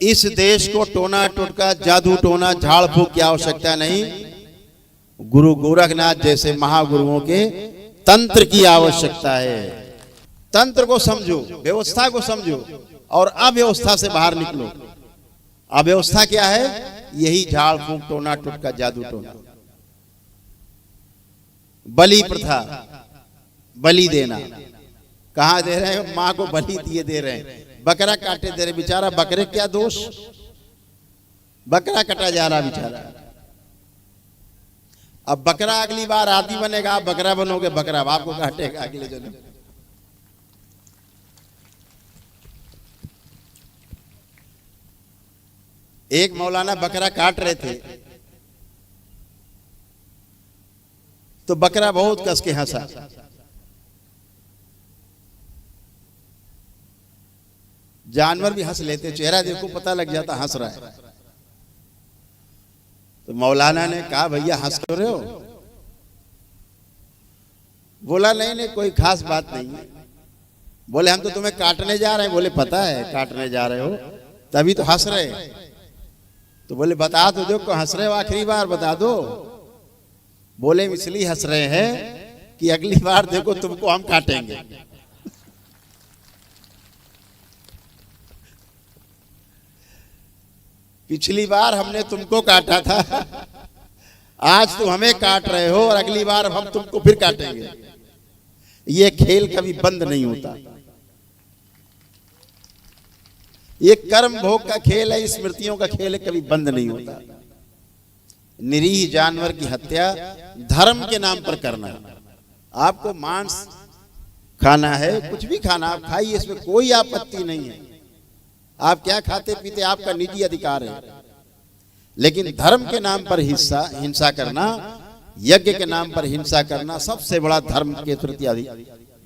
इस देश को टोना टोटका जादू टोना झाड़ फूक की आवश्यकता नहीं, गुरु गोरखनाथ जैसे महागुरुओं के तंत्र की आवश्यकता है। तंत्र को समझो, व्यवस्था को समझो और अव्यवस्था से बाहर निकलो। अव्यवस्था क्या है? यही झाड़ फूक टोना टोटका जादू टोना। बलि प्रथा, बलि देना, कहां दे रहे हैं? मां को बलि दिए दे रहे हैं, बकरा काटे दे रहे। बेचारा बकरे क्या दोष, बकरा कटा जा रहा बेचारा। अब बकरा अगली बार आदमी बनेगा, आप बकरा बनोगे, बकरा आपको काटेगा अगले जन्म। एक मौलाना बकरा काट रहे थे तो बकरा बहुत कस के हंसा। जानवर भी हंस लेते, चेहरा देखो पता लग जाता हंस रहा है। तो मौलाना ने कहा भैया हंस क्यों रहे हो? बोला नहीं नहीं कोई खास बात नहीं है। बोले हम तो तुम्हें काटने जा रहे हैं। बोले पता है काटने जा रहे हो तभी तो हंस रहे। तो बोले बता तो दो को हंस रहे हो, आखिरी बार बता दो। बोले इसलिए हंस रहे हैं कि अगली बार देखो तुमको हम काटेंगे। पिछली बार हमने तुमको काटा था, आज तुम हमें काट रहे हो और अगली बार हम तुमको फिर काटेंगे। ये खेल कभी बंद नहीं होता। ये कर्म भोग का खेल है, स्मृतियों का खेल है, कभी बंद नहीं होता। निरीह जानवर की हत्या धर्म के नाम पर करना। आपको मांस खाना है, कुछ भी खाना आप खाइए, इसमें कोई आपत्ति नहीं है। आप क्या खाते पीते आपका निजी अधिकार है। लेकिन धर्म के नाम पर हिंसा करना, यज्ञ के नाम पर हिंसा करना सबसे बड़ा धर्म के तृतीय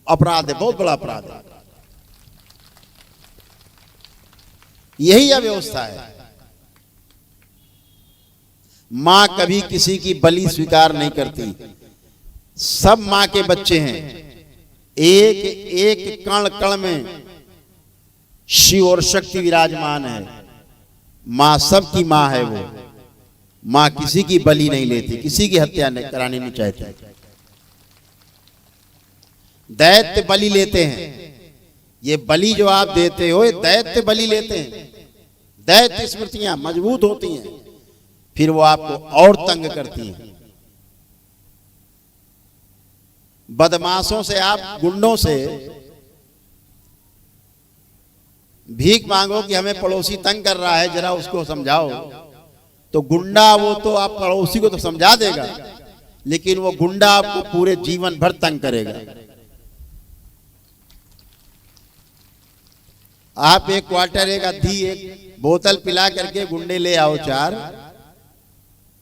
अपराध है, बहुत बड़ा अपराध है। यही अव्यवस्था है। मां कभी किसी की बलि स्वीकार नहीं करती। सब मां के बच्चे हैं, एक एक कण कण में शिव और शक्ति विराजमान है। मां सबकी मां है। वो मां किसी की बलि नहीं लेती, किसी की हत्या नहीं करानी नहीं चाहती। दैत्य बलि लेते हैं। ये बलि जो आप देते हो ये दैत्य बलि लेते हैं। दैत्य स्मृतियां मजबूत होती हैं, फिर वो आपको और तंग करती हैं। बदमाशों से, आप गुंडों से भीख मांगो कि हमें पड़ोसी तंग कर रहा है, जरा उसको समझाओ। तो गुंडा वो तो आप पड़ोसी को तो समझा देगा, लेकिन वो गुंडा आपको पूरे जीवन भर तंग करेगा। आप एक क्वार्टर, एक अद्धी, एक बोतल पिला करके गुंडे ले आओ चार,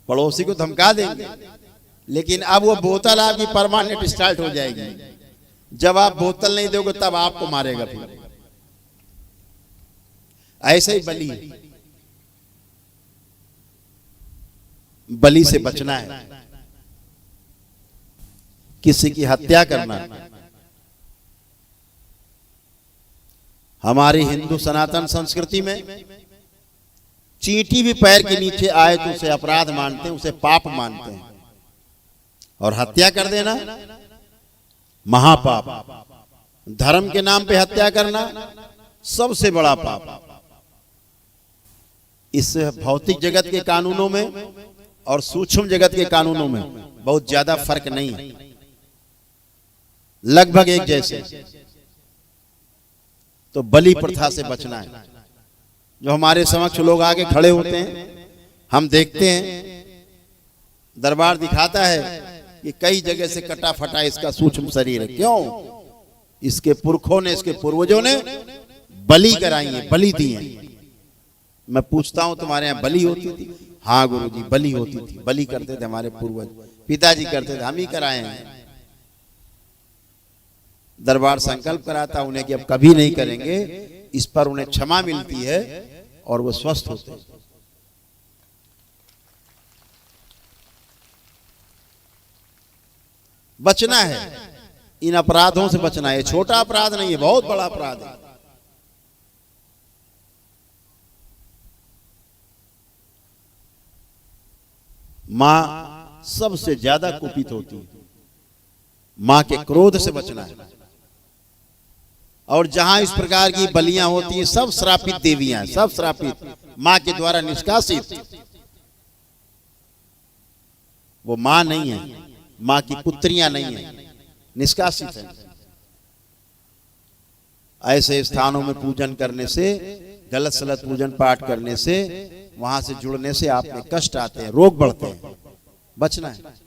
पड़ोसी को धमका देंगे। लेकिन अब वो बोतल आपकी परमानेंट स्टार्ट हो जाएगी। जब आप बोतल नहीं दोगे तब आपको मारेगा। फिर ऐसे ही बलि से बचना है। किसी की हत्या करना हमारी हिंदू सनातन संस्कृति में चींटी भी पैर के नीचे आए तो उसे अपराध मानते हैं, उसे पाप मानते हैं। और हत्या कर देना महापाप। धर्म के नाम पे हत्या करना सबसे बड़ा पाप। इस भौतिक जगत के कानूनों में और सूक्ष्म जगत के कानूनों में बहुत ज्यादा फर्क नहीं है, लगभग एक जैसे। तो बलि प्रथा से बचना है। जो हमारे समक्ष लोग आके खड़े होते हैं, हम देखते हैं, दरबार दिखाता है कि कई जगह से कटा फटा इसका सूक्ष्म शरीर है। क्यों? इसके पुरखों ने, इसके पूर्वजों ने बलि कराई है, बलि दी है। मैं पूछता हूं तुम्हारे यहाँ बलि होती थी? हाँ गुरुजी बलि होती थी, बलि करते थे हमारे पूर्वज, पिताजी करते थे, हम ही कराए हैं। दरबार संकल्प कराता उन्हें कि अब कभी नहीं करेंगे। इस पर उन्हें क्षमा मिलती है और वो स्वस्थ होते हैं। बचना है, इन अपराधों से बचना है। छोटा अपराध नहीं है, बहुत बड़ा अपराध है। मां सबसे ज्यादा कुपित होती है। मां के क्रोध से बचना है। और जहां इस प्रकार की बलियां होती हैं, सब श्रापित देवियां हैं, सब श्रापित, मां के द्वारा निष्कासित। वो मां नहीं है, मां की पुत्रियां नहीं है, निष्कासित है। ऐसे स्थानों में पूजन करने से, गलत सलत पूजन पाठ करने से, वहां से जुड़ने से आप में कष्ट आते हैं, रोग बढ़ते हैं, बचना है।